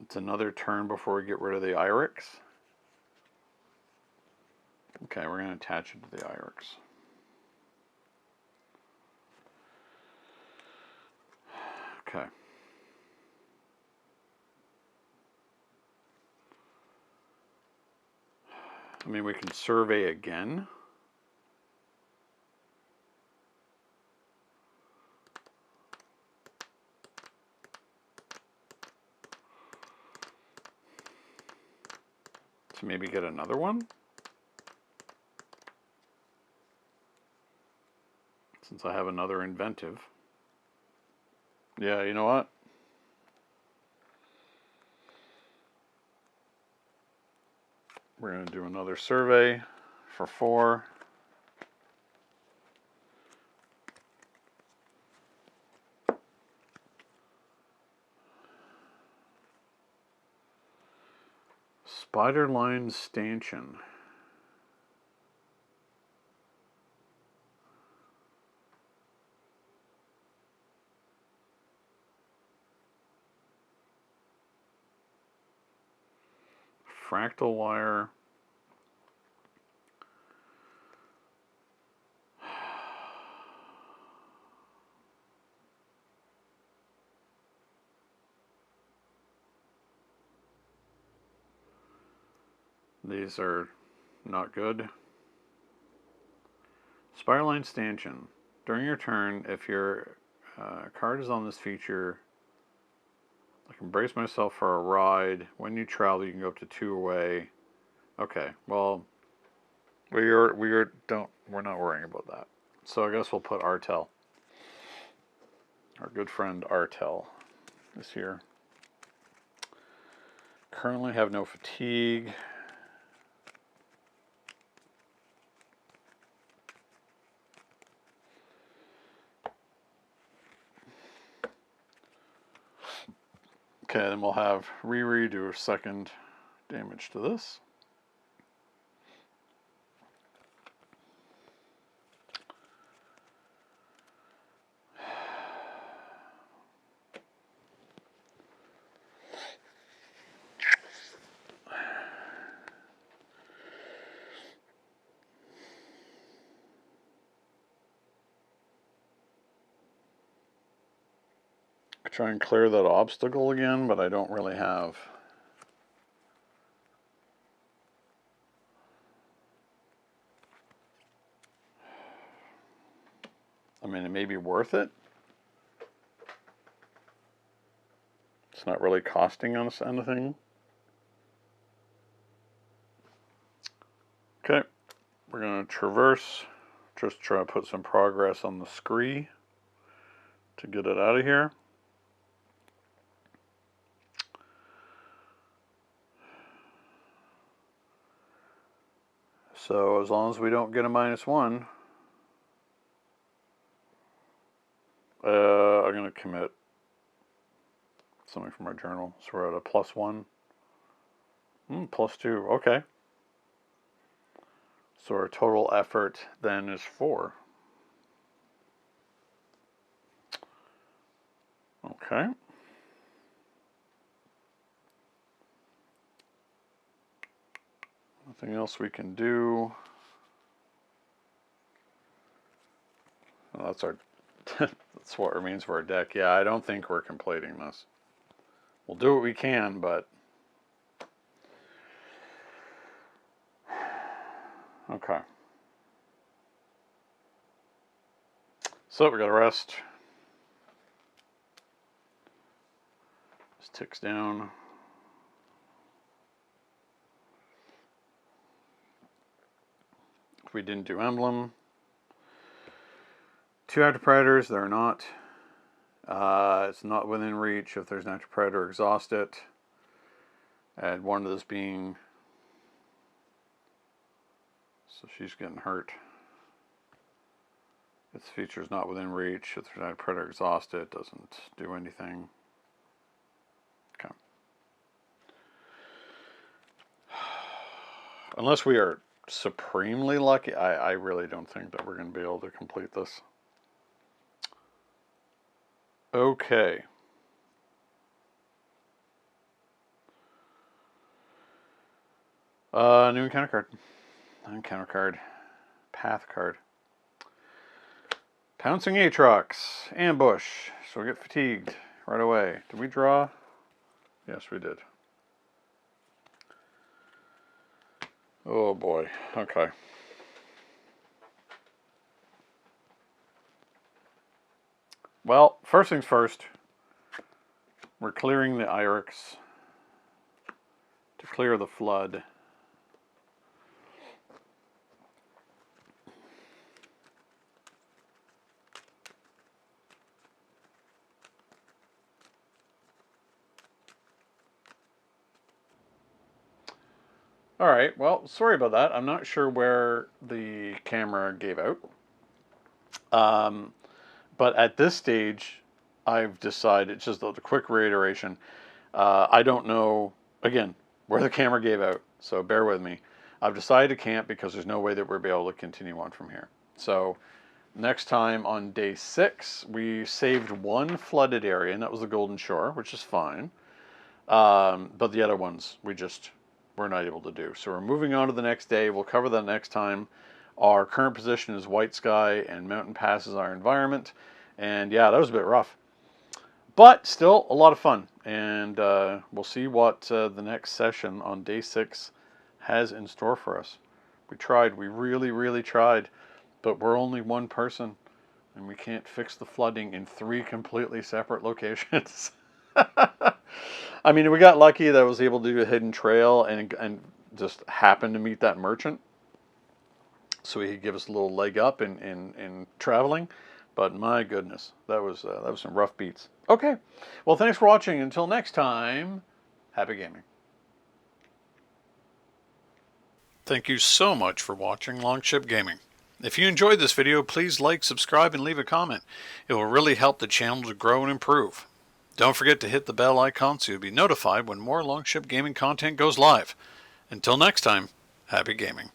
A: it's another turn before we get rid of the Irix. Okay, we're going to attach it to the Irix. Okay. I mean, we can survey again. To maybe get another one. Since I have another inventive. Yeah, you know what? We're going to do another survey for 4. Spider line stanchion. Fractal wire. These are not good. Spiral-line stanchion. During your turn, if your card is on this feature, I can brace myself for a ride. When you travel, you can go up to 2 away. Okay, well, we're not worrying about that. So I guess we'll put Artel. Our good friend Artel is here. Currently have no fatigue. Okay, then we'll have Riri do a second damage to this. Try and clear that obstacle again, but I don't really have. I mean, it may be worth it. It's not really costing us anything. Okay, we're going to traverse, just try to put some progress on the scree to get it out of here. So as long as we don't get a -1, I'm going to commit something from our journal. So we're at a +1. +2, okay. So our total effort then is 4. Okay. Nothing else we can do. Well, that's our that's what remains for our deck. Yeah, I don't think we're completing this. We'll do what we can, but okay. So we got to rest. This ticks down. If we didn't do emblem. 2 active predators, they're not. It's not within reach. If there's an active predator, exhaust it. And one of this being. So she's getting hurt. Its feature is not within reach. If there's an active predator, exhaust it. Doesn't do anything. Okay. Unless we are supremely lucky, I really don't think that we're going to be able to complete this. Okay. New encounter card. Encounter card. Path card. Pouncing Aatrox. Ambush. So we get fatigued right away. Did we draw? Yes, we did. Oh boy. Okay. Well, first things first. We're clearing the Irix to clear the flood. Alright, well, sorry about that. I'm not sure where the camera gave out. But at this stage, I've decided, just the quick reiteration, I don't know, again, where the camera gave out. So bear with me. I've decided to camp because there's no way that we'll be able to continue on from here. So next time on day 6, we saved one flooded area, and that was the Golden Shore, which is fine. But the other ones we're not able to do. So we're moving on to the next day. We'll cover that next time. Our current position is White Sky, and Mountain Pass is our environment. And yeah, that was a bit rough. But still a lot of fun. And we'll see what the next session on day 6 has in store for us. We tried. We really, really tried. But we're only one person. And we can't fix the flooding in 3 completely separate locations. I mean, we got lucky that I was able to do a hidden trail and just happened to meet that merchant. So he could give us a little leg up in traveling. But my goodness, that was some rough beats. Okay, well, thanks for watching. Until next time, happy gaming. Thank you so much for watching Longship Gaming. If you enjoyed this video, please like, subscribe, and leave a comment. It will really help the channel to grow and improve. Don't forget to hit the bell icon so you'll be notified when more Longship Gaming content goes live. Until next time, happy gaming.